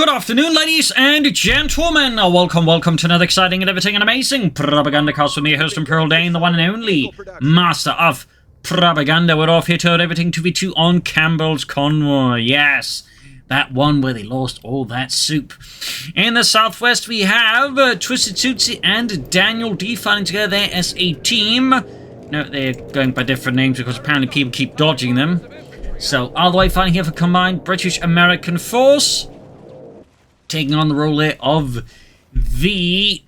Good afternoon, ladies and gentlemen. Welcome to another exciting and everything and amazing Propagandacast with me, host Imperial Dane, the one and only master of propaganda. We're off here to everything 2v2 on Campbell's Convoy. Yes, that one where they lost all that soup. In the southwest, we have TwistedTootsy and DanielD fighting together there as a team. No, they're going by different names because apparently people keep dodging them. So, all the way fighting here for combined British-American force. Taking on the role there of the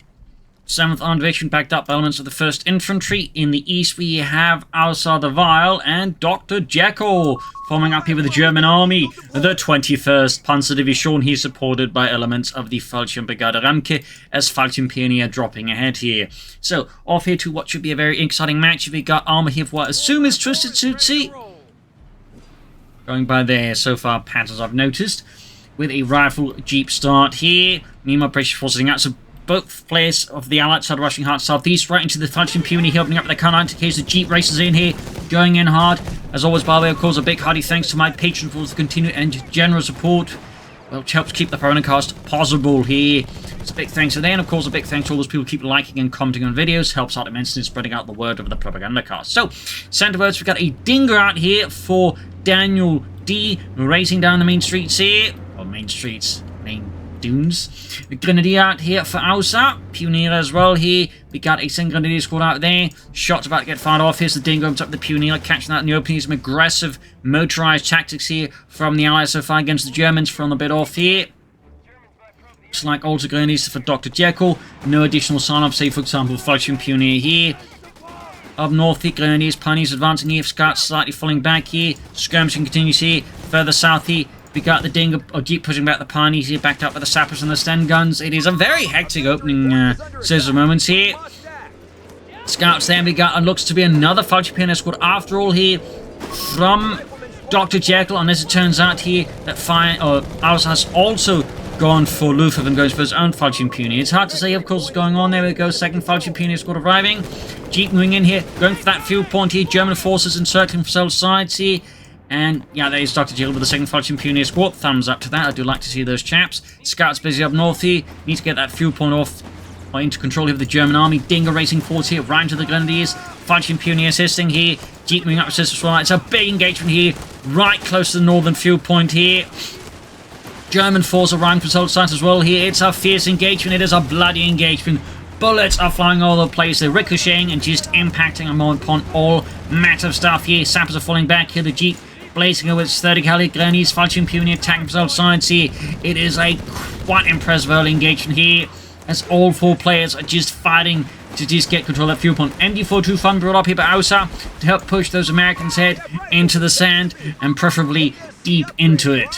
7th Armored Division, backed up elements of the 1st Infantry. In the east, we have Ausar the Vile and Dr.Jekyll forming up here with the German Army. The 21st Panzer Division here, supported by elements of the Fallschirmbrigade Ramke, as Fallschirmpionier dropping ahead here. So, off here to what should be a very exciting match. We got armor here for what I assume is TwistedTootsy. Going by there so far patterns I've noticed. With a rifle jeep start here. Meanwhile, British forces heading out. So both players of the Allied side rushing hard southeast, right into the Fallschirmpionier, opening up the K9 in case the jeep races in here, going in hard. As always, by the way, of course, a big hearty thanks to my patrons for the continued and generous support, which helps keep the Propagandacast possible here. It's a big thanks to them, and of course, a big thanks to all those people who keep liking and commenting on videos. Helps out immensely in spreading out the word of the Propagandacast. So, centerwards, we've got a dinger out here for DanielD, racing down the main streets here. Or main streets, main dunes. The Grenadier out here for Ausar. Pioneer as well here. We got a single Grenadier squad out there. Shots about to get fired off. Here's the Dingo up the Pioneer, catching that in the opening. Some aggressive motorized tactics here from the Allies so far against the Germans from the bit off here. Looks like also Grenadiers for Dr.Jekyll. No additional sign-off, say for example, Fallschirmpionier here. Up north here, Grenadiers, Pioneers advancing here. Scouts slightly falling back here. Skirmishing continues here. Further south here, we got the Dingo, or Jeep pushing back the Pioneers here, backed up by the Sappers and the Sten guns. It is a very hectic opening scissor moments here. Scouts there, we got, and looks to be another Fallschirmpionier squad after all here from Dr. Jekyll. And as it turns out here, that Ausar has also gone for Luftwaffe and goes for his own Fallschirmpionier. It's hard to say, of course, what's going on. There we go, second Fallschirmpionier squad arriving. Jeep moving in here, going for that fuel point here. German forces encircling from several sides here. And yeah, there's Dr. Jekyll with the second Fallschirmpionier squad. Thumbs up to that. I do like to see those chaps. Scouts busy up north here. Need to get that fuel point off or into control here of the German army. Dingo racing forwards here, right into the Grenadiers. Fallschirmpionier assisting here. Jeep moving up assist as well. It's a big engagement here, right close to the northern fuel point here. German force arriving from several sides as well here. It's a fierce engagement. It is a bloody engagement. Bullets are flying all over the place. They're ricocheting and just impacting upon all massive stuff here. Sappers are falling back here. The Jeep blazing over its 30 caliber Grenadiers, Fallschirmpionier attacking from outside here. It is a quite impressive early engagement here, as all four players are just fighting to just get control of that fuel point. MD-42 fun brought up here by Ausar to help push those Americans head into the sand and preferably deep into it.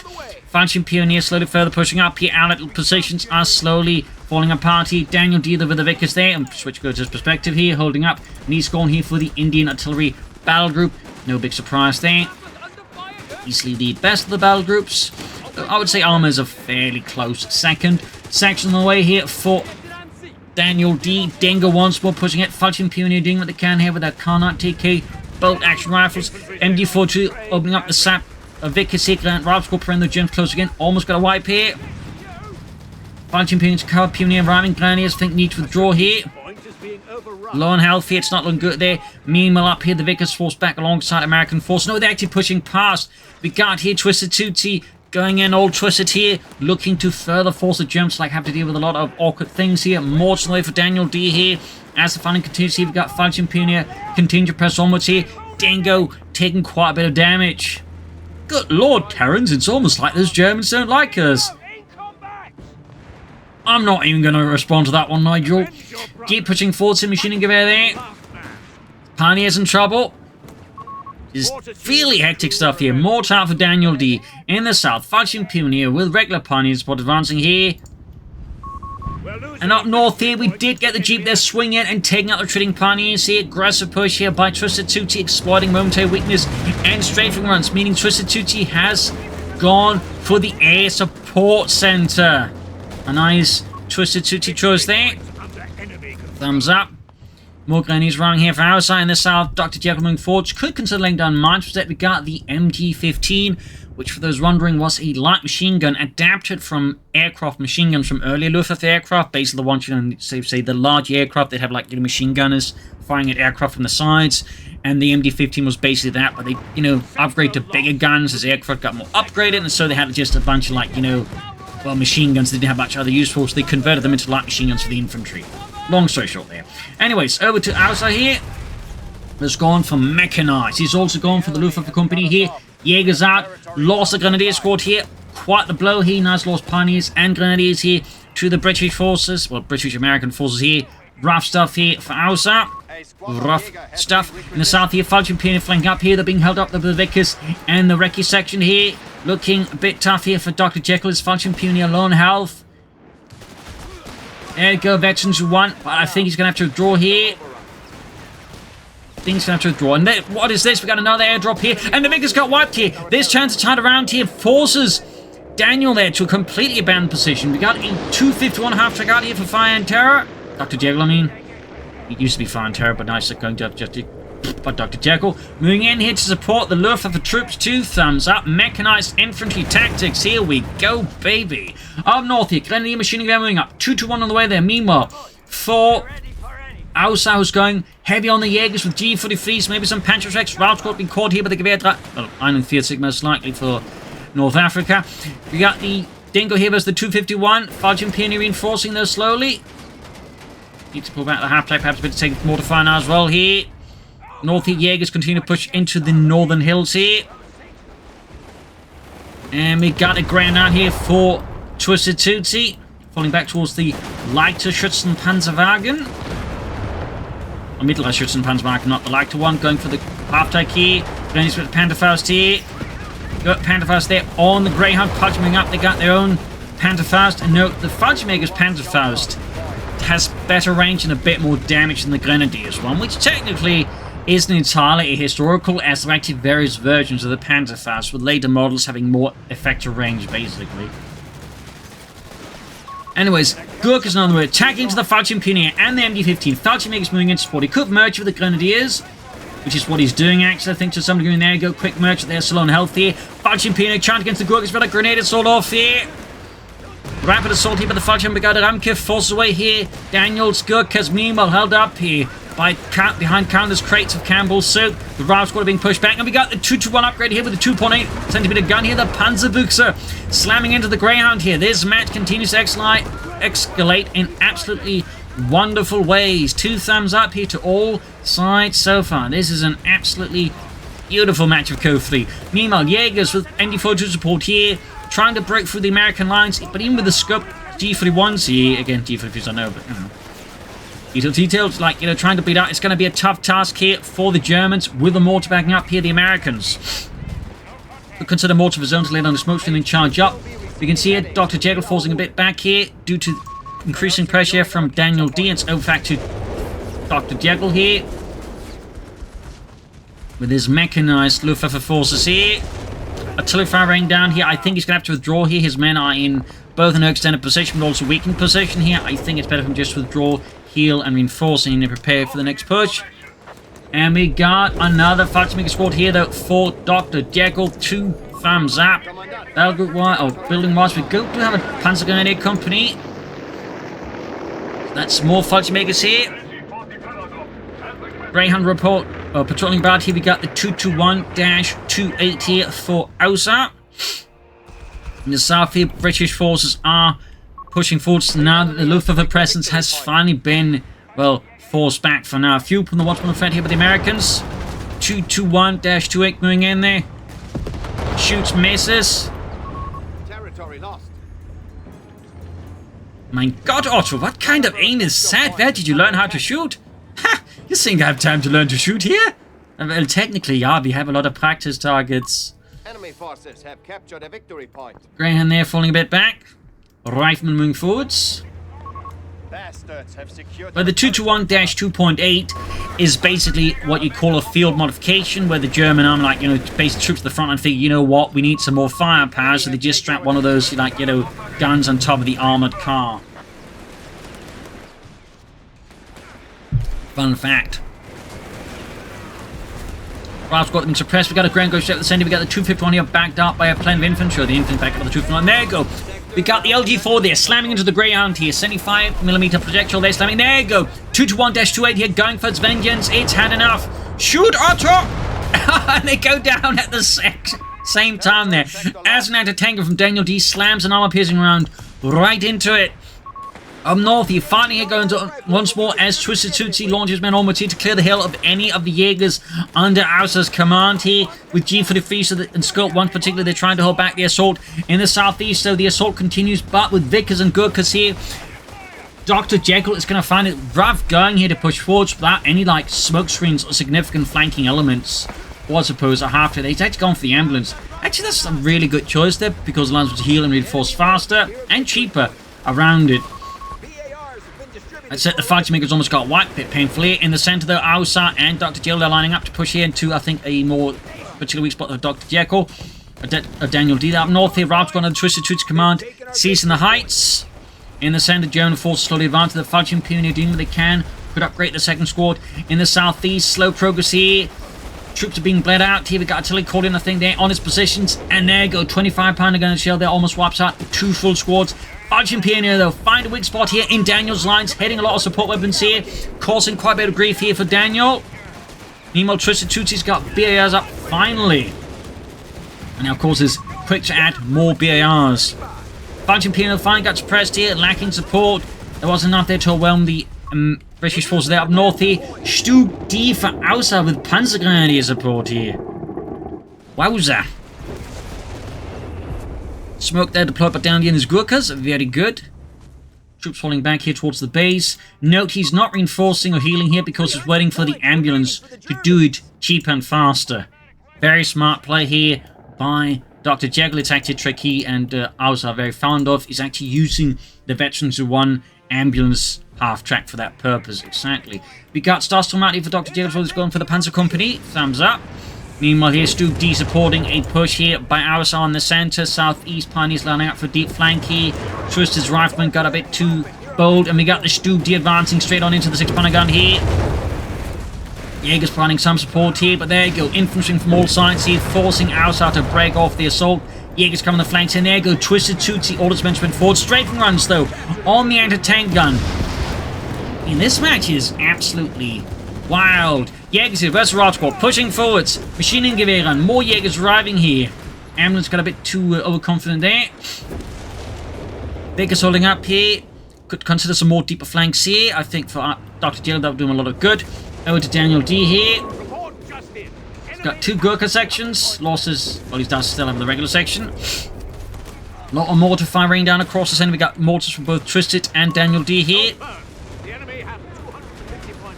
Fallschirmpionier slowly further pushing up here. Allied positions are slowly falling apart here. DanielD with the Vickers there, and switch goes to his perspective here, holding up. And he's gone here for the Indian Artillery battle group. No big surprise there. Easily the best of the battle groups. I would say armor is a fairly close second. Section on the way here for DanielD. Dingo once more pushing it. Fallschirmpionier doing what they can here with their K9 TK bolt action rifles. MD-42 opening up the sap. Vickers here, Grant Ralph squad praying the Germans close again. Almost got a wipe here. Fallschirmpionier to cover. Pioneer arriving. Grenadiers think need to withdraw here. Low on health here, it's not looking good there. Meanwhile, up here, the Vickers force back alongside American force. No, they're actually pushing past. We got here TwistedTootsy going in, all twisted here, looking to further force the Germans, like have to deal with a lot of awkward things here. More to the way for DanielD here. As the fighting continues here, we've got Fallschirmpionier continue to press onwards here. Dingo taking quite a bit of damage. Good lord, Terrence, it's almost like those Germans don't like us. I'm not even going to respond to that one, Nigel. Keep pushing forward to machining gewehr there. Pioneers in trouble. Just really hectic stuff here. More time for DanielD. In the south, Fallschirmpionier with regular Pioneer support advancing here. And up north here, we did get the Jeep there swinging and taking out the retreating Pioneers here. Aggressive push here by TwistedTootsy, exploiting momentary weakness and strafing runs, meaning TwistedTootsy has gone for the air support center. A nice TwistedTootsy choice there. Thumbs up. More Grenadiers running here for Ausar in the south. Dr. Jekyll moving forward. Could consider laying down mines. Instead, we got the MG-15 which for those wondering was a light machine gun adapted from aircraft machine guns from earlier Luftwaffe aircraft. Basically the ones, you know, say the large aircraft, they'd have like, you know, machine gunners firing at aircraft from the sides. And the MD-15 was basically that, but they, you know, upgrade to bigger guns as aircraft got more upgraded, and so they had just a bunch of, like, you know, well, machine guns they didn't have much other use for, so they converted them into light machine guns for the infantry. Long story short there. Anyways, over to Ausar here. Has gone for Mechanized. He's also gone for the Luftwaffe company here. Jaegers out. Lost the Grenadier squad here. Quite the blow here. Nice lost Pioneers and Grenadiers here to the British forces. Well, British-American forces here. Rough stuff here for Ausar. Rough stuff in the south here. Falchion Pioneer flank up here. They're being held up by the Vickers and the Recce section here. Looking a bit tough here for Dr.Jekyll. His Falchion Pioneer low on health. There you go, veterans who won. But I think he's going to have to withdraw here. Things have to withdraw. And what is this? We got another airdrop here. And the Vickers got wiped here. This chance to turn around here forces Daniel there to a completely abandoned position. We got a 251 half-track out here for Fire and Terror. Dr. Jekyll, I mean. It used to be Fire and Terror, but now it's going to just... But Dr. Jekyll moving in here to support the Luftwaffe troops. 2 thumbs up. Mechanized infantry tactics. Here we go, baby. Up north here. Grenadier machining gun moving up. 2-1 on the way there. Meanwhile, for Ausar was going heavy on the Jaegers with G43s, maybe some Panzerschrecks. Rout squad being caught here by the Gewehr. Well, 41 most likely for North Africa. We got the Dingo here versus the 251. Falchion Pioneer reinforcing those slowly. Need to pull back the half-type, perhaps a bit to take mortar fire now as well here. North here, Jaegers continue to push into the northern hills here. And we got a ground out here for TwistedTootsy. Falling back towards the lighter Schützenpanzerwagen. Or middle Schützenpanzerwagen, not the lighter one. Going for the half-type here. Grenadiers with the Panzerfaust here. Got Panzerfaust there on the Greyhound. Punching up, they got their own Panzerfaust. And note, the Fudgemaker's Panzerfaust has better range and a bit more damage than the Grenadiers one, which technically isn't entirely a historical, as there are actually various versions of the Panzerfaust, with later models having more effective range, basically. Anyways, Gurkhas on the way, attacking to the Falchion Pioneer and the MD-15. Falchion Maker's moving into support. He could merge with the Grenadiers, which is what he's doing, actually, I think, to some degree. There you go, quick merge there, still on health here. Falchion Pioneer charged against the Gurkhas, but a grenade assault off here. Rapid assault here by the Falchion Brigade. Ramke forces away here. Daniel's Gurkhas, meanwhile, held up here behind countless crates of Campbell's soup. The Rout squad are being pushed back, and we got the 2-1 upgrade here with the 2.8 centimeter gun here. The Panzerbuchser slamming into the Greyhound here. This match continues to escalate in absolutely wonderful ways. 2 thumbs up here to all sides so far. This is an absolutely beautiful match of CoH3. Meanwhile, Jaegers with MD-42 support here, trying to break through the American lines, but even with the scope G41s here, again, G43s I know, but, you know. Details, like, you know, trying to beat out. It's going to be a tough task here for the Germans with the mortar backing up here, the Americans. But consider mortar for zone to lay on the smoke screen and charge up. You can see here, Dr. Jekyll forcing a bit back here due to increasing pressure from DanielD. It's over back to Dr. Jekyll here with his mechanized Luftwaffe forces here. Artillery fire raining down here. I think he's going to have to withdraw here. His men are in both an extended position but also weakened position here. I think it's better for him just to withdraw, heal, and reinforcing and prepare for the next push. And we got another Falchion squad here though for Dr. Jekyll. 2 thumbs up. That'll go wide. Oh, building wise. We do have a Panzer Grenadier company. That's more Falchion makers here. Greyhound report. Patrolling about here. We got the 221-28 here for Ausar. In the south here, British forces are pushing forwards now that the Luftwaffe presence has finally been, well, forced back for now. Few from the watchman threat here by the Americans. 221-28 moving in there. Shoots, misses. Territory lost. My God, Otto, what kind of aim is that? Where did you learn how to shoot? Ha! You think I have time to learn to shoot here? Well, technically, yeah, we have a lot of practice targets. Enemy forces have captured a victory point. Greyhound there falling a bit back. Rifleman moving forwards. Bastards have secured. But the 221-2.8 is basically what you call a field modification, where the German army, like, you know, base troops at the front and think, you know what, we need some more firepower, so they just strap one of those, like, you know, guns on top of the armored car. Fun fact. Ralph's got them suppressed. We got a ground go straight to the center. We got the 251 here backed up by a plane of infantry. The infantry back up the 251. There you go. We got the LG4 there slamming into the Greyhound here. 75mm projectile there slamming. There you go. 221-28 here going for its vengeance. It's had enough. Shoot, Otto! And they go down at the same time there. As an anti-tanker from DanielD slams an armor-piercing round right into it. Up north, he finally going to once more as TwistedTootsy launches men onwards here to clear the hill of any of the Jaegers under Ausar's command here. With G43 and Scope 1 particularly, they're trying to hold back the assault in the southeast, so the assault continues, but with Vickers and Gurkhas here, Dr. Jekyll is going to find it rough going here to push forwards without any, like, smoke screens or significant flanking elements. Or I suppose after he's actually gone for the ambulance. Actually, that's a really good choice there, because the lines would heal and reinforce faster and cheaper around it. I'd say the fighting makers almost got wiped a bit painfully. In the center, though, Ausar and Dr.Jekyll are lining up to push here into, I think, a more particular weak spot of Dr. Jekyll. DanielD up north here. Rob's gone on the TwistedTootsy command. Seizing the heights. In the center, German forces slowly advance to the fighting pioneer, doing what they can. Could upgrade the second squad. In the southeast, slow progress here. Troops are being bled out here. We got artillery caught in, I think, there on its positions. And there you go. 25-pounder gun shell there almost wipes out 2 full squads. Arching Pioneer, though, find a weak spot here in Daniel's lines, heading a lot of support weapons here, causing quite a bit of grief here for Daniel. Meanwhile, TwistedTootsy's got BARs up, finally. And now, of course, is quick to add more BARs. Arching Pioneer finally got suppressed here, lacking support. There wasn't enough there to overwhelm the British forces there up north here. Stug D for Ausar with Panzergrenadier support here. Wowza. Smoke there deployed by DanielD and his Gurkhas. Very good. Troops falling back here towards the base. Note he's not reinforcing or healing here because he's waiting for the ambulance to do it cheaper and faster. Very smart play here by Dr. Jekyll. It's actually a trick he and Ausar are very fond of. He's actually using the Veterans Who Won ambulance half-track for that purpose. Exactly. We got Starstorm out here for Dr. Jekyll, so he's going for the Panzer Company. Thumbs up. Meanwhile, here's Stug D supporting a push here by Ausar in the center. Southeast Pioneers lining up for deep flank here. Twisted's rifleman got a bit too bold, and we got the Stug D advancing straight on into the 6-pounder gun here. Jaeger's providing some support here, but there you go. Infantry from all sides here, forcing Ausar to break off the assault. Jaeger's coming the flanks, and there you go. TwistedTootsy orders men to sprint forward. Strafing runs, though, on the anti-tank gun. And this match is absolutely wild. Jaegers here, versus Rod Squad, pushing forwards. Machining Gewehr and more Jaegers arriving here. Ambulance got a bit too overconfident there. Baker's holding up here. Could consider some more deeper flanks here. I think for Dr. Jekyll, that would do him a lot of good. Over to DanielD here. He's got 2 Gurkha sections. Losses, well, he does still have the regular section. A lot of mortar fire raining down across the center. We got mortars from both Twisted and DanielD here.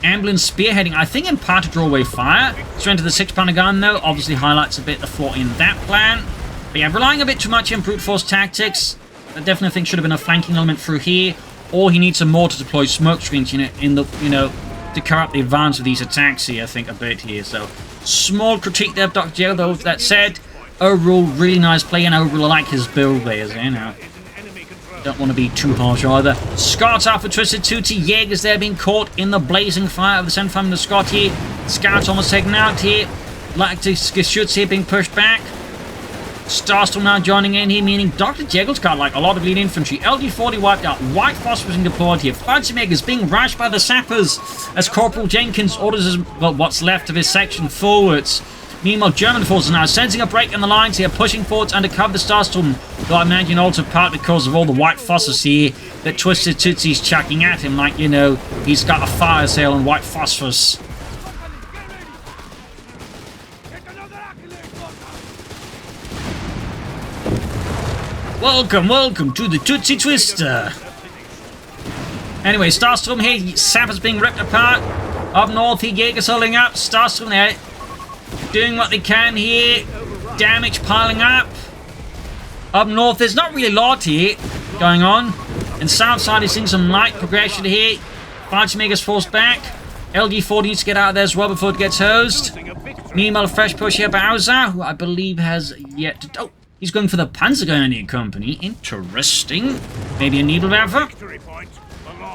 Ambulance spearheading, I think, in part to draw away fire. Straight to the 6-pounder gun, though, obviously highlights a bit the flaw in that plan. But yeah, relying a bit too much on brute force tactics. I definitely think should have been a flanking element through here, or he needs some more to deploy smoke screens, to cover up the advance of these attacks here. I think a bit here. So small critique there of Dr. Jekyll, though. That said, overall really nice play, and I really like his build there. Don't want to be too harsh either. Scott's out for TwistedTootsy. Jaegers there being caught in the blazing fire of the center from the Scott here. Scouts almost taken out here. Geschütz here being pushed back. Starstorm now joining in here, meaning Dr. Jekyll's got like a lot of lead infantry. LD-40 wiped out. White Phosphorus being deployed here. Makers being rushed by the sappers as Corporal Jenkins orders his, what's left of his section forwards. Meanwhile, German forces now sensing a break in the lines here, pushing forwards under cover the Starstorm. Though I imagine also part because of all the white phosphorus here that TwistedTootsy's chucking at him, like, he's got a fire sale on white phosphorus. Welcome to the Tootsie Twister. Anyway, Starstorm here, sappers being ripped apart. Up north here, Jaegers holding up. Starstorm there, doing what they can here. Damage piling up. Up north, there's not really a lot here going on. And south side is seeing some light progression here. Makers forced back. LD-40 needs to get out of there as well before it gets hosed. Meanwhile, a fresh push here by Ausar, who I believe has yet to... Oh, he's going for the Panzergrenadier Company. Interesting. Maybe a Needlewerfer?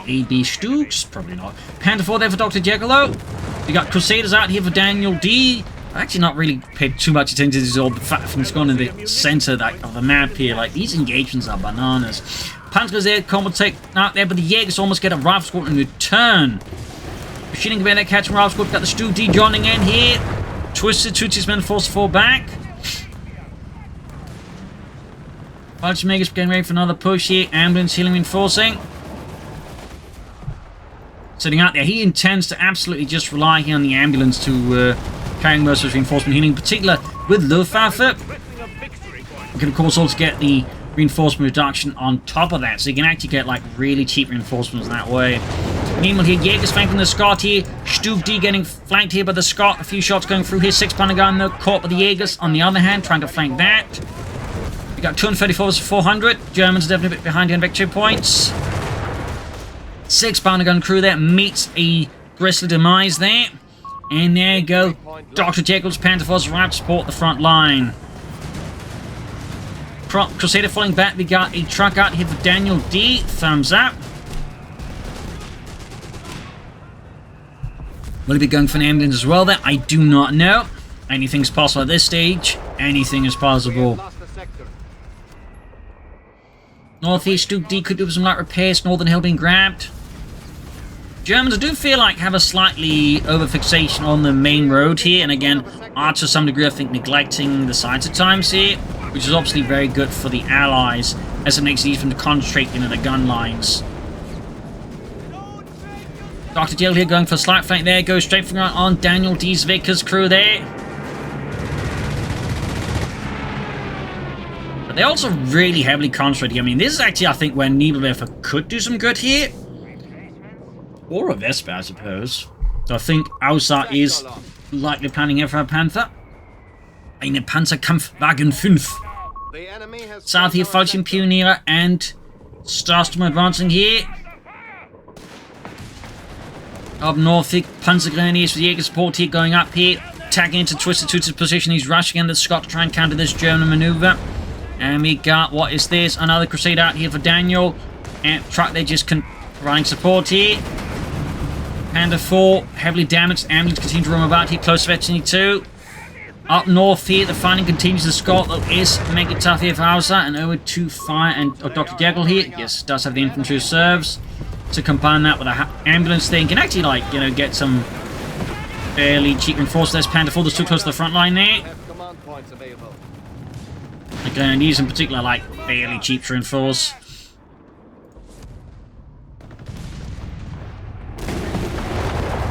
AB Stugs? Probably not. Panther 4 there for Dr. Jekyll. We got Crusaders out here for DanielD. I've actually not really paid too much attention to these old fat things going in the center of the map here. Like, these engagements are bananas. Panzers there, compensate out there, but the Jaegers almost get a rifle squad in return. Machining gun there, catching rifle squad. Got the Stu D joining in here. TwistedTootsy's been forced to fall back. Megas getting ready for another push here. Ambulance healing reinforcing. Sitting out there, he intends to absolutely just rely here on the ambulance to carrying most of his reinforcement healing, in particular with Luftwaffe. You can of course also get the reinforcement reduction on top of that, so you can actually get like really cheap reinforcements that way. Meanwhile here, Jaeger's flanking the Scott here. Stu D getting flanked here by the Scott. A few shots going through here. 6-pounder gun though, caught by the Jaegers. On the other hand, trying to flank that. We got 234 versus 400. Germans are definitely a bit behind here in victory points. 6-pounder gun crew there meets a grisly demise there. And there you go. Dr. Jekyll's Panther Force arrived to support the front line. Crusader falling back. We got a truck out here for DanielD. Thumbs up. Will he be going for an ambulance as well there? I do not know. Anything's possible at this stage. Anything is possible. Northeast Duke D could do some light repairs. Northern Hill being grabbed. Germans, I do feel like, have a slightly overfixation on the main road here, and again, are to some degree, I think, neglecting the sides at times here, which is obviously very good for the Allies, as it makes it easy for them to concentrate into the gun lines. Dr. Jekyll here going for a slight flank there, goes straight from on DanielD's Vickers crew there. But they also really heavily concentrate here. I mean, this is actually, I think, where Nebelwerfer could do some good here. Or a Vespa, I suppose. So I think Ausar is likely planning here for a Panther. Eine Panzerkampfwagen 5. South here, Falcon Pionier and Starstorm advancing here. Up north here, Panzergrenadiers with Jaeger support here going up here. Tagging into TwistedTootsy's position. He's rushing in the Scott to try and counter this German maneuver. And we got, what is this? Another Crusade out here for Daniel. And truck there just providing support here. Panda 4, heavily damaged. Ambulance continue to roam about here, close to Veteran 2. Up north here, the fighting continues. The Scott, though, is making it tough here for Ausar. And over to fire and Dr. Jekyll here. Yes, does have the infantry reserves. To combine that with an ambulance thing, can actually, like, you know, get some fairly cheap reinforcements. There's Panda 4, that's too close to the front line there. Again, these in particular, like, fairly cheap to reinforce.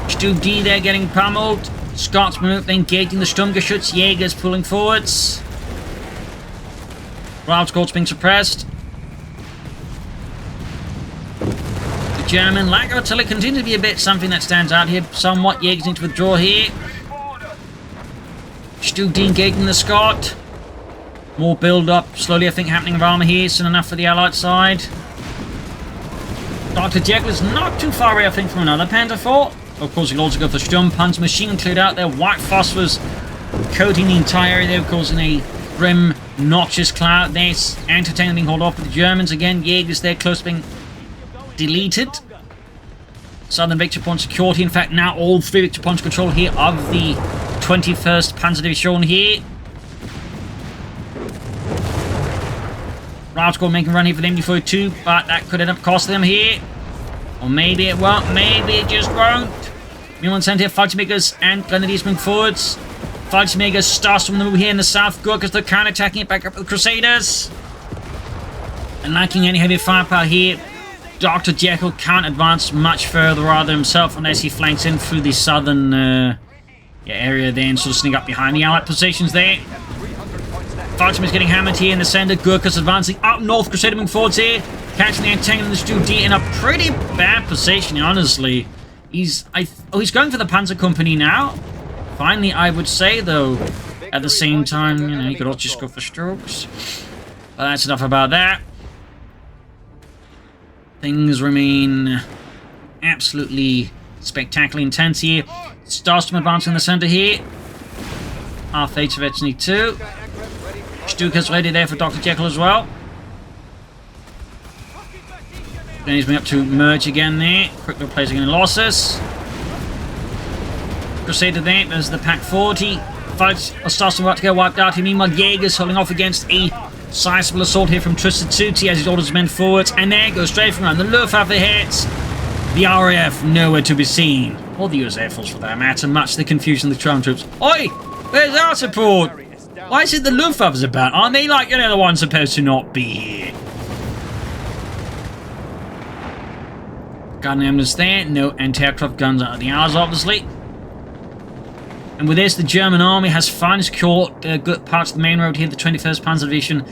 Stu D there getting pummeled. Scotsman engaging the Sturmgeschütz. Jaegers pulling forwards. Wild Scots being suppressed. The German lack of artillery continues to be a bit something that stands out here. Somewhat Jaegers need to withdraw here. Stu D engaging the Scot. More build up slowly, I think, happening of armor here. Soon enough for the Allied side. Dr. Jekyll is not too far away, I think, from another Panther 4. Of course, you can also go for Sturmpanzer. Machine gun cleared out there. White phosphorus coating the entire area there, causing a grim, noxious cloud. There's anti-tank being hauled off with the Germans. Again, Jaegers there, close to being deleted. Southern victory point secured here. In fact, now all 3 victory points control here of the 21st Panzer Division here. Route score making a run here for the MD-42, but that could end up costing them here. Or maybe it won't. Maybe it just won't. Meanwhile, sent here, Fallschirmjägers and Grenadiers moving forwards. Fallschirmjägers starts from the move here in the south. Gurkhas, they're counter-attacking it back up with the Crusaders. And lacking any heavy firepower here, Dr. Jekyll can't advance much further rather himself unless he flanks in through the southern area there and sort of sneak up behind the Allied positions there. Fallschirm is getting hammered here in the center. Gurkhas advancing up north. Crusader moving forwards here. Catching the entanglement of the Stu D in a pretty bad position, honestly. He's going for the Panzer Company now. Finally, I would say, though, at the same time, you know, he could also just go for strokes. But that's enough about that. Things remain absolutely spectacularly intense here. Starstorm advancing in the center here. Half H of Veteran 2. Stuka's ready there for Dr. Jekyll as well. Then he's moving up to merge again there. Quick replacing any losses. Crusader there. There's the Pack 40. fights starts to get wiped out here. Meanwhile, Jaegers holding off against a sizable assault here from TwistedTootsy as he orders his men forwards. And there goes straight from around. The Luftwaffe hits. The RAF nowhere to be seen. Or the US Air Force for that matter. Much to the confusion of the Crown troops. Oi! Where's our support? Why is it the Luftwaffe's about? Aren't they like, the ones supposed to not be here? Got an ambulance there. No anti-aircraft guns out of the Allies, obviously. And with this, the German army has finally secured good parts of the main road here, the 21st Panzer Division,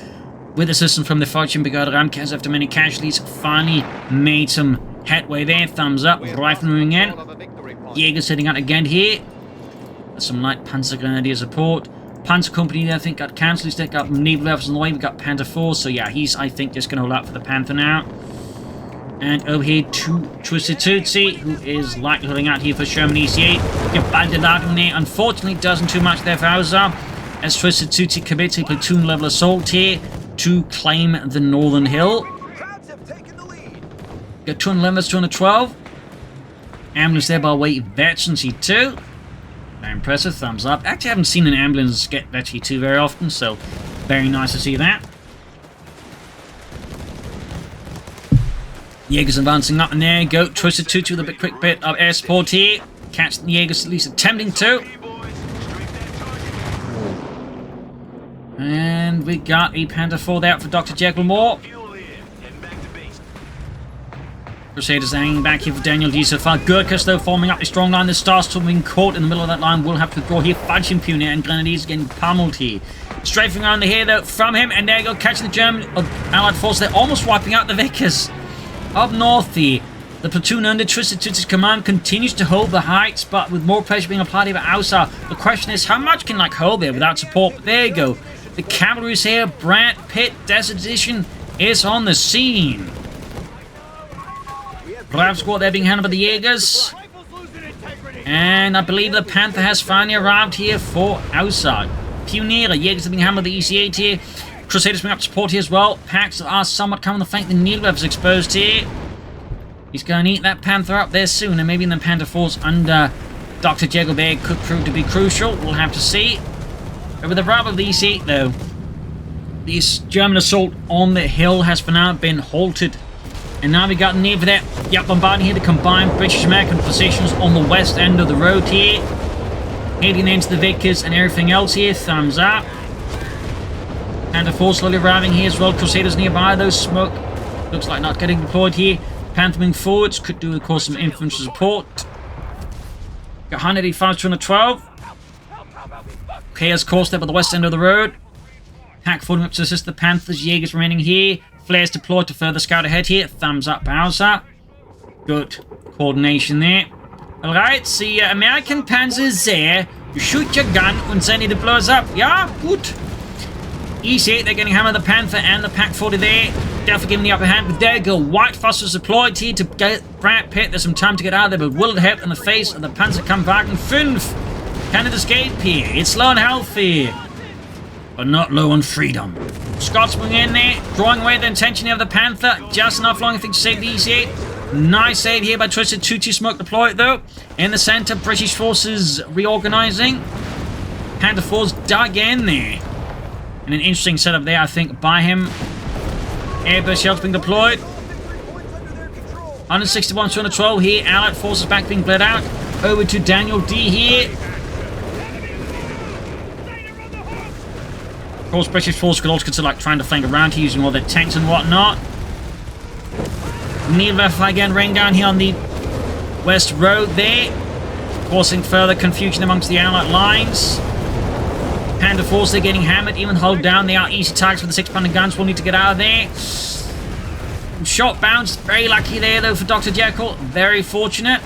with assistance from the Fortune Brigade Ramkas after many casualties, finally made some headway there. Thumbs up. Rifle moving in. Jaegers heading out again here. Some light Panzer Grenadier support. Panzer Company, I think, got cancelled. He's got naval levels on the way. We got Panther 4, so yeah, he's, I think, just going to hold out for the Panther now. And over here to TwistedTootsy, who is likely holding out here for Sherman ECA. Get banded out in there. Unfortunately, doesn't too much there for Ausar, as TwistedTootsy commits a platoon level assault here to claim the northern hill. Got 211, 212. Ambulance there by way of Veterans E2. Very impressive, thumbs up. Actually, I haven't seen an ambulance get Veterans E2 very often, so very nice to see that. Jaegers advancing up in there. Go TwistedTootsy with a quick bit of air support here. Catch the Jaegers at least attempting to. And we got a Panther 4 there for Dr.Jekyll more. Crusaders hanging back here for DanielD so far. Gurkhas, though, forming up a strong line. The Starstorm being caught in the middle of that line will have to withdraw here. Fudging Pune and Grenadiers getting pummeled here. Strafing around the here, though, from him. And there you go, catching the German Allied force. They're almost wiping out the Vickers. Up north here, the platoon under TwistedTootsy's command continues to hold the heights, but with more pressure being applied here by Ausar. The question is, how much can hold there without support? But there you go. The cavalry's here. Brad Pitt Desert Edition is on the scene. Brave squad there being handled by the Jaegers. And I believe the Panther has finally arrived here for Ausar. Pioneer, Jaegers are being handled by the ECA here. Crusaders bring up support here as well. Packs are somewhat coming to flank. The Luftwaffe is exposed here. He's going to eat that Panther up there soon. And maybe in the Panther 4s under Dr. Jekyll there could prove to be crucial. We'll have to see. But with the arrival of the EC8, though, this German assault on the hill has for now been halted. And now we got near for that. Yep, bombarding here the combined British-American positions on the west end of the road here. Heading into the Vickers and everything else here. Thumbs up. Panther 4 slowly arriving here as well. Crusaders nearby, though. Smoke looks like not getting deployed here. Panther moving forwards. Could do, of course, some infantry support. Got 185, 212. Chaos course there by the west end of the road. Pack falling up to assist the Panthers. Jaegers remaining here. Flares deployed to further scout ahead here. Thumbs up, Ausar. Good coordination there. Alright, the American Panzer is there. You shoot your gun and then it blows up. Yeah, good. EC8, they're getting hammered the Panther and the Pack 40 there. Definitely giving the upper hand. But there you go. White Fosters deployed here to get Brad Pitt. There's some time to get out of there, but will it help in the face of the Panzer come back in 5? Can it escape here? It's low on health here, but not low on freedom. Scots moving in there, drawing away the attention of the Panther. Just enough long, I think, to save the EC8. Nice save here by TwistedTootsy. Smoke deployed, though. In the center, British forces reorganizing. Panther 4's dug in there. And an interesting setup there, I think, by him. Airburst shells being deployed. 161, 212 here. Allied forces back being bled out. Over to DanielD here. Of course, British forces could also consider trying to flank around here using all their tanks and whatnot. Luftwaffe again rain down here on the west road there, causing further confusion amongst the Allied lines. Panther 4s, they're getting hammered, even hold down. They are easy targets with the 6-pounder guns. We'll need to get out of there. Shot bounce, very lucky there though for Dr. Jekyll. Very fortunate.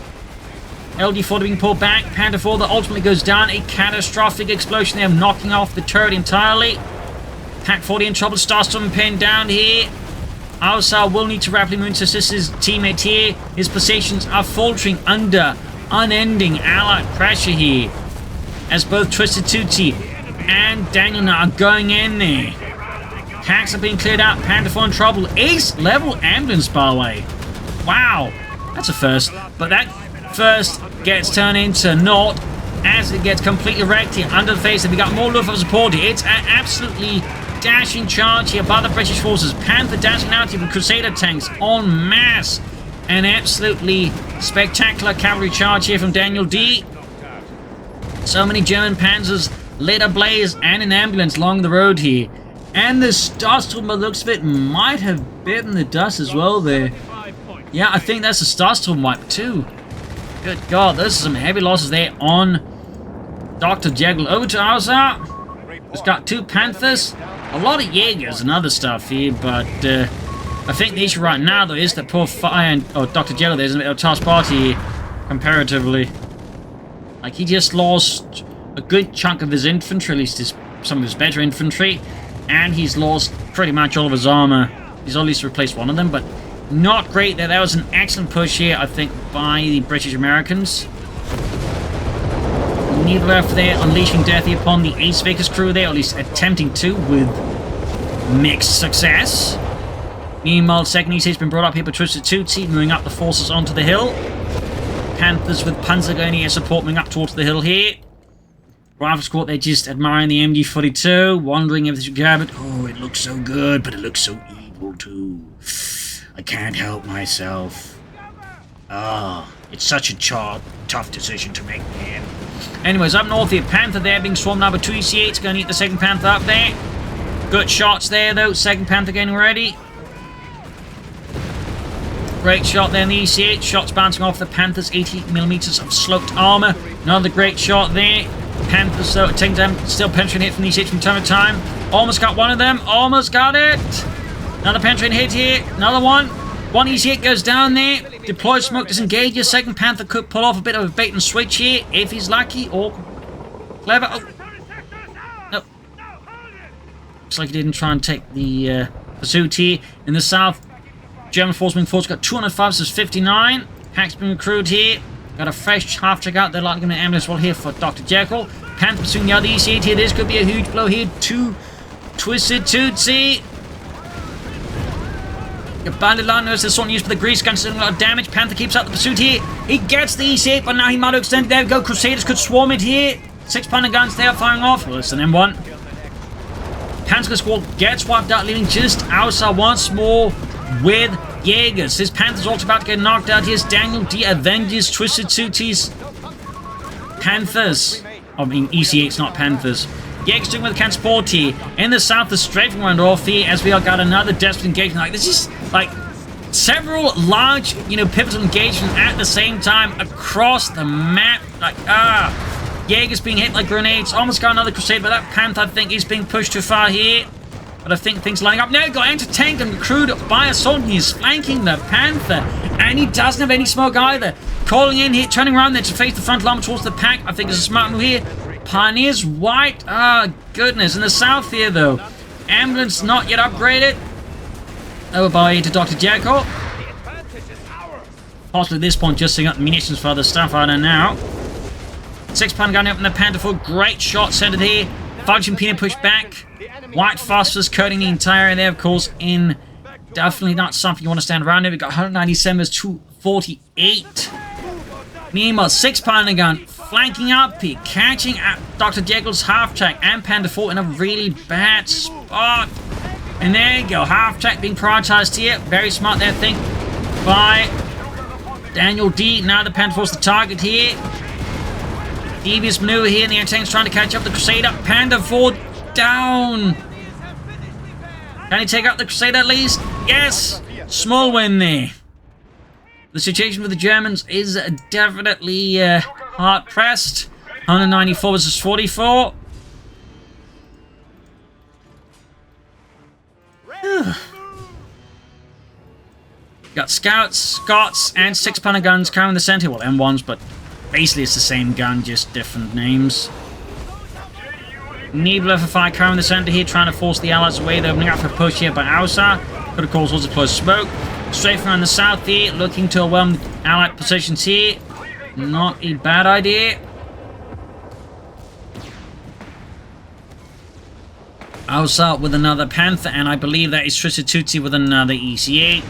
LD4 being pulled back. Panther 4 that ultimately goes down. A catastrophic explosion there, knocking off the turret entirely. Pack 40 in trouble. Starstorm pinned down here. Ausar will need to rapidly move to assist his teammate here. His positions are faltering under unending Allied pressure here, as both TwistedTootsy and DanielD are going in there. Packs are being cleared out. Panther 4 in trouble. Ace level ambulance, by the way. Wow, that's a first. But that first gets turned into naught as it gets completely wrecked here under the face. And we got more Luftwaffe support here. It's an absolutely dashing charge here by the British forces. Panther dashing out here with Crusader tanks en masse. An absolutely spectacular cavalry charge here from DanielD. So many German panzers lit ablaze and an ambulance along the road here. And the Starstorm, by the looks of it, might have bitten the dust as well there. Yeah, I think that's a Starstorm wipe too. Good God, those are some heavy losses there on Dr. Jekyll. Over to Ausar. It's got 2 Panthers, a lot of Jaegers and other stuff here, but I think the issue right now, though, is that poor Dr. Jekyll there's a bit of a tough spot here, comparatively. Like, he just lost a good chunk of his infantry, at least some of his better infantry, and he's lost pretty much all of his armor. He's at least replaced one of them, but not great there. That was an excellent push here, I think, by the British Americans. Neither left there, unleashing death upon the Ace Vickers crew there, or at least attempting to, with mixed success. Meanwhile, second EC has been brought up here by TwistedTootsy, moving up the forces onto the hill. Panthers with Panzer going here, support moving up towards the hill here. Rifle squad, they're just admiring the MG42, wondering if they should grab it. Oh, it looks so good, but it looks so evil too. I can't help myself. Ah, it's such a tough decision to make, man. Anyways, up north here, Panther there being swarmed now by 2 EC8s, going to eat the second Panther up there. Good shots there though, second Panther getting ready. Great shot there in the EC8, shots bouncing off the Panther's 80mm of sloped armor. Another great shot there. Panthers though, taking them, still penetrating hit from the EC8 from time to time. Almost got one of them, almost got it. Another penetrating hit here, another one. One EC8 goes down there, deploys smoke, disengages. Second Panther could pull off a bit of a bait and switch here, if he's lucky, or clever. Oh. No. Looks like he didn't try and take the pursuit here. In the south, German force got 205 versus 59. Hack's been recruited here. Got a fresh half check out there, like an ambulance well here for Dr. Jekyll. Panther pursuing the other EC8 here. This could be a huge blow here to TwistedTootsy. The bandit line knows this one used for the grease gun, doing a lot of damage. Panther keeps up the pursuit here. He gets the EC8, but now he might extend it. There we go. Crusaders could swarm it here. 6-pounder guns there firing off. Well, it's an M1. Panther squad gets wiped out, leaving just Ausar once more with Jaegers. His Panther's also about to get knocked out. Here's DanielD avenges TwistedTootsy's Panthers. I mean, EC8's not Panthers. Jaegers doing with the can support here. In the south, the strafing round off here as we have got another desperate engagement. Like, this is like several large, pivotal engagements at the same time across the map. Like, Jaegers being hit like grenades. Almost got another Crusader, but that Panther, I think, is being pushed too far here. But I think things lining up. Now got anti-tank and recruited by a soldier. He's flanking the Panther. And he doesn't have any smoke either. Calling in here, turning around there to face the front line towards the pack. I think it's a smart move here. Pioneers white. Goodness. In the south here, though. Ambulance not yet upgraded. Over by to Dr. Jekyll. Possibly at this point just setting up the munitions for other stuff. I don't know. 6-pounder gun up in the Panther for great shot centered here. Fudge Pina pushed back. White phosphorus coating the entire area there, of course, in definitely not something you want to stand around in. We've got 197 versus 248. Meanwhile, 6-pounder gun flanking up here, catching at Dr. Jekyll's half-track and Panther 4 in a really bad spot. And there you go, half-track being prioritized here. Very smart there, I think, by DanielD. Now the Panther 4's the target here. Devious maneuver here, and the anti-tank's trying to catch up the Crusader. Panther 4 down. Can he take out the Crusader at least? Yes! Small win there. The situation with the Germans is definitely hard-pressed. 194 versus 44. Got scouts, Scots, and 6-pounder guns carrying the center. Well, M1s, but basically it's the same gun, just different names. Nebula for fire carrying the center here, trying to force the Allies away. They're opening up for a push here by Ausar. Could have caused lots of close smoke. Strafing around the south here, looking to overwhelm Allied positions here. Not a bad idea. Ausar with another Panther, and I believe that is TwistedTootsy with another EC8.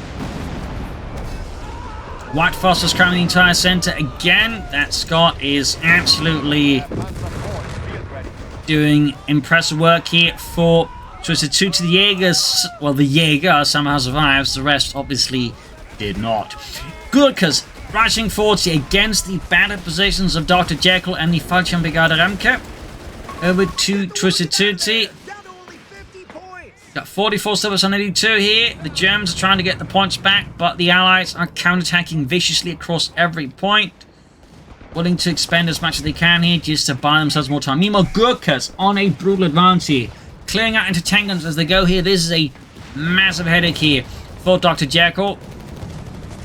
White Foster's cramming the entire center again. That Scot is absolutely doing impressive work here for TwistedTootsy. The Jaegers, well, the Jaeger somehow survives. The rest obviously did not. Gurkhas rushing forward against the battered positions of Dr. Jekyll and the Fallschirmbrigade Remke. Over to TwistedTootsy. Got 44 service on 82 here. The Germans are trying to get the points back, but the Allies are counterattacking viciously across every point. Willing to expend as much as they can here just to buy themselves more time. Meanwhile, Gurkhas on a brutal advance here. Clearing out into tank guns as they go here. This is a massive headache here for Dr. Jekyll.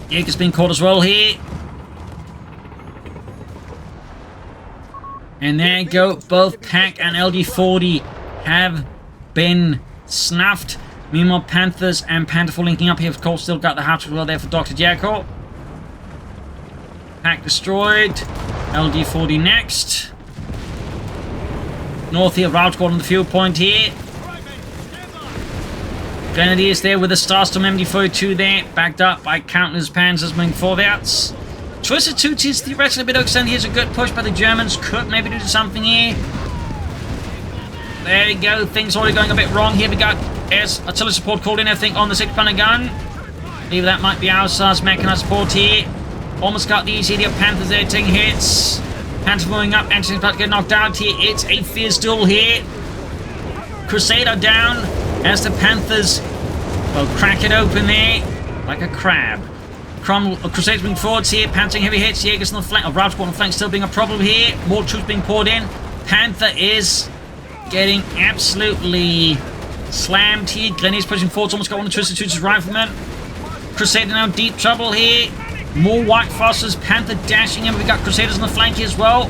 Jaeger's being caught as well here. And there you go. Both PaK and LD-40 have been snuffed. Meanwhile, Panthers and Pantherful linking up here. Of course, still got the hatch as well there for Dr. Jekyll. PaK destroyed. LD-40 next. North here, route squad on the fuel point here. Grenadiers there with the Starstorm MD-42 there, backed up by countless Panzers moving forwards. TwistedTootsy is theoretically a bit extended. Here's a good push by the Germans. Could maybe do something here. There we go. Things already going a bit wrong here. We got artillery support called in, I think, on the 6-pounder gun. I believe that might be Ausar's mechanized support here. Almost got these idiot Panthers there taking hits. Panthers moving up. Anderson's about to get knocked out here. It's a fierce duel here. Crusader down as the Panthers, well, crack it open there like a crab. Crusaders moving forwards here. Pantsing heavy hits. Jaegers on the flank. Route squad on the flank still being a problem here. More troops being poured in. Panther is getting absolutely slammed here. Grenadiers pushing forwards. Almost got one of TwistedTootsy's riflemen. Crusader now deep trouble here. More White Fosters. Panther dashing in. We've got Crusaders on the flank here as well.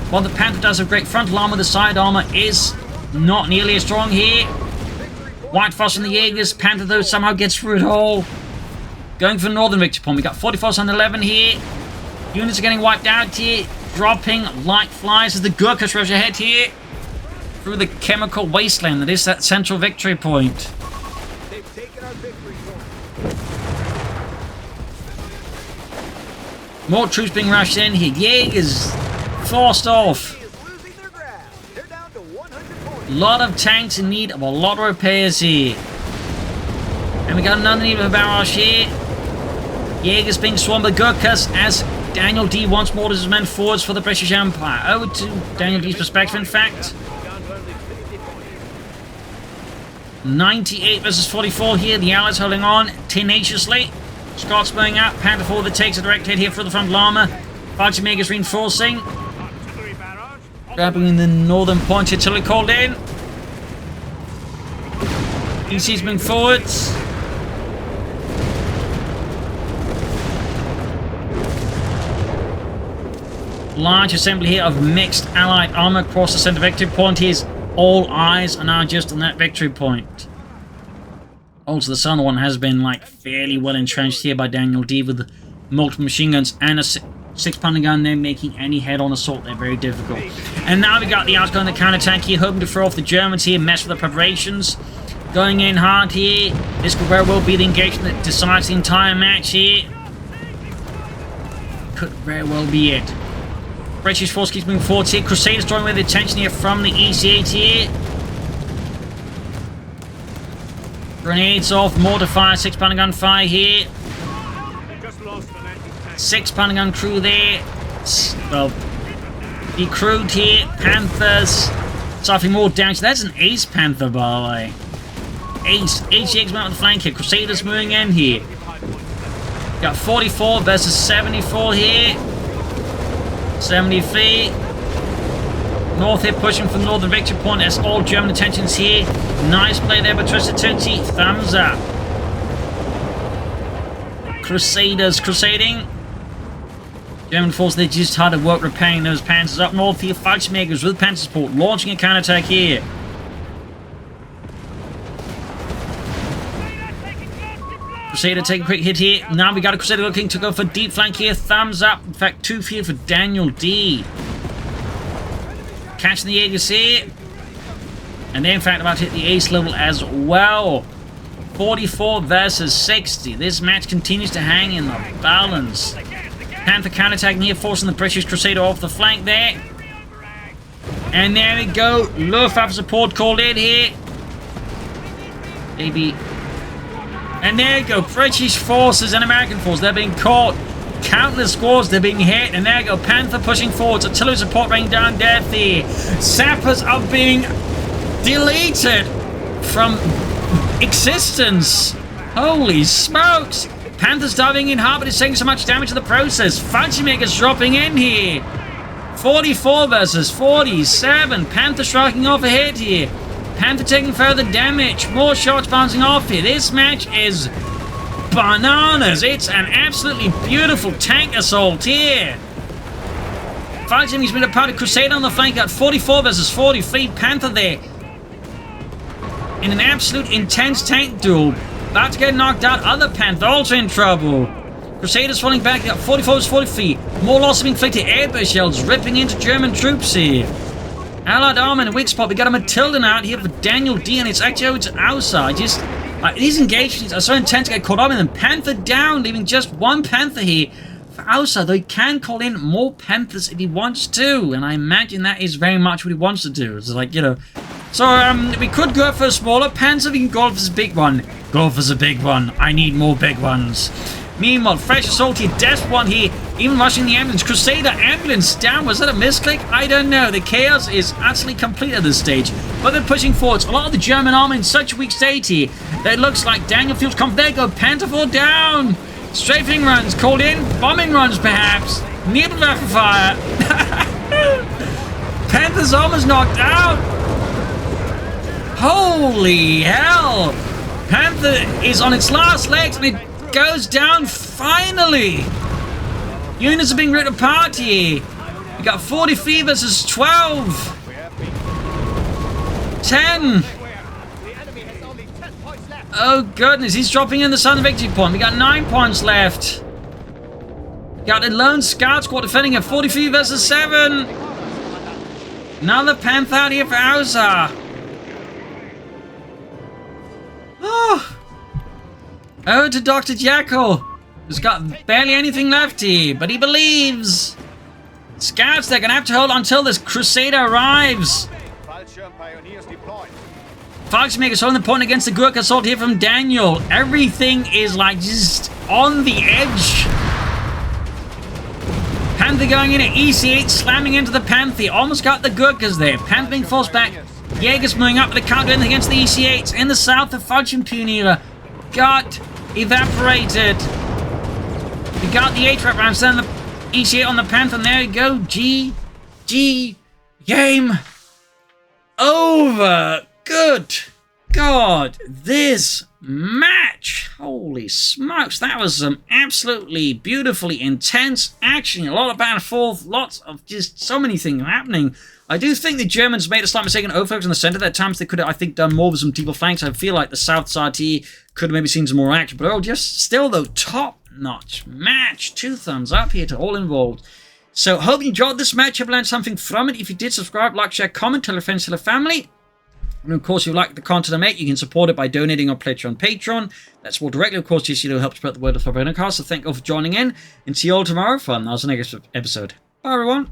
While the Panther does have great frontal armor, the side armor is not nearly as strong here. White Foster and the Jaegers. Panther, though, somehow gets through it all. Going for Northern Victory Point. We got 44 on 11 here. Units are getting wiped out here. Dropping like flies as the Gurkhas rush ahead here. Through the chemical wasteland that is that central victory point. They've taken our victory point. More troops being rushed in here. Jaegers forced off. A lot of tanks in need of a lot of repairs here. And we got another need of a barrage here. Jaegers being swarmed by Gurkhas as DanielD once more his men forwards for the British Empire. Over to DanielD's perspective, in fact. 98 versus 44 here. The Allies holding on tenaciously. Scots blowing out. Pantherful that takes a direct hit here for the front armor. Fallschirmjägers reinforcing. Grabbing the northern point. Artillery called in. EC's moving forwards. Large assembly here of mixed allied armor across the center victory point. Here's all eyes are now just on that victory point. Also, the southern one has been like fairly well entrenched here by DanielD with multiple machine guns and a 6-pounder gun there, making any head-on assault there very difficult. And now we got the outgoing the counterattack here, hoping to throw off the Germans here, mess with the preparations. Going in hard here. This could very well be the engagement that decides the entire match here. Could very well be it. British force keeps moving forward here. Crusaders drawing away the attention here from the EC8 here. Grenades off, mortar fire, 6-pounder gun fire here. 6-pounder gun crew there. Well, decrewed here. Panthers suffering more damage. That's an ace Panther, by the way. Ace. HGX went on the flank here. Crusaders moving in here. Got 44 versus 74 here. 73. North here pushing from northern victory point. That's all German attentions here. Nice play there by TwistedTootsy. Thumbs up. Crusaders crusading. German force, they just hard at work repairing those panzers. Up north here, Fallschirmjägers with panzer support, launching a counterattack here. Crusader taking a quick hit here. Now we got a Crusader looking to go for deep flank here. Thumbs up. In fact, 2 here for DanielD. Catching the Jaegers here. And they're in fact about to hit the ace level as well. 44 versus 60. This match continues to hang in the balance. Panther counterattacking here, forcing the British Crusader off the flank there. And there we go. Luftwaffe support called in here. Maybe. And there you go. British forces and American forces. They're being caught. Countless squads. They're being hit. And there you go. Panther pushing forwards. Artillery support raining down death here. Sappers are being deleted from existence. Holy smokes. Panthers diving in hard, but it's taking so much damage in the process. Fancy Makers dropping in here. 44 versus 47. Panther striking off ahead here. Panther taking further damage. More shots bouncing off here. This match is bananas. It's an absolutely beautiful tank assault here. Fighting has been a part of Crusader on the flank at 44 versus 43. Panther there in an absolute intense tank duel. About to get knocked out. Other Panther also in trouble. Crusaders falling back. They got 44 versus 43. More loss being inflicted. Airburst shells ripping into German troops here. Allied armor in a weak spot. We got a Matilda out here for DanielD, and it's actually over to Ausar. These engagements are so intense to get caught up in them. Panther down, leaving just one Panther here for Ausar, though he can call in more Panthers if he wants to, and I imagine that is very much what he wants to do. It's like, you know. So, we could go for a smaller Panther. We can go for this big one. Go for the big one. I need more big ones. Meanwhile, fresh assault here, death one here, even rushing the ambulance. Crusader ambulance down. Was that a misclick? I don't know. The chaos is utterly complete at this stage. But they're pushing forwards. A lot of the German army in such a weak state here that it looks like Daniel feels confident. There you go. Panther 4 down. Strafing runs called in. Bombing runs, perhaps. Nebelwerfer fire. Panther's almost knocked out. Holy hell. Panther is on its last legs and it goes down finally. Units are being ripped apart here. We got 43 versus 12. 10. Oh goodness, he's dropping in the southern victory point. We got 9 points left. Got a lone scout squad defending at 43 versus 7. Another Panther out here for Ausar. Oh. Oh, to Dr.Jekyll, who's got barely anything left here, but he believes. Scouts, they're going to have to hold until this Crusader arrives. Foxmakers holding the point against the Gurkha assault here from Daniel. Everything is like just on the edge. Panther going in at EC8, slamming into the Panther. Almost got the Gurkhas there. Panther being forced back. Jaegers moving up with the counter against the EC8s. In the south, the Falchion Pioneer got evaporated. We got the HVAC rounds, then the EC8 on the Panther, and there we go. GG. Game over. Good God, this match. Holy smokes, that was some absolutely beautifully intense action. A lot of back and forth, lots of just so many things happening. I do think the Germans made a slight mistake and overfocused on the center. At times they could have, I think, done more with some deeper flanks. I feel like the South side could have maybe seen some more action. But just still, though, top-notch match. 2 thumbs up here to all involved. So, hope you enjoyed this match. Hope you learned something from it. If you did, subscribe, like, share, comment, tell your friends, tell your family. And, of course, if you like the content I make, you can support it by donating or pledging on Patreon. That's more directly, of course, just to help spread the word of Propagandacast. So, thank you all for joining in. And see you all tomorrow for another next episode. Bye, everyone.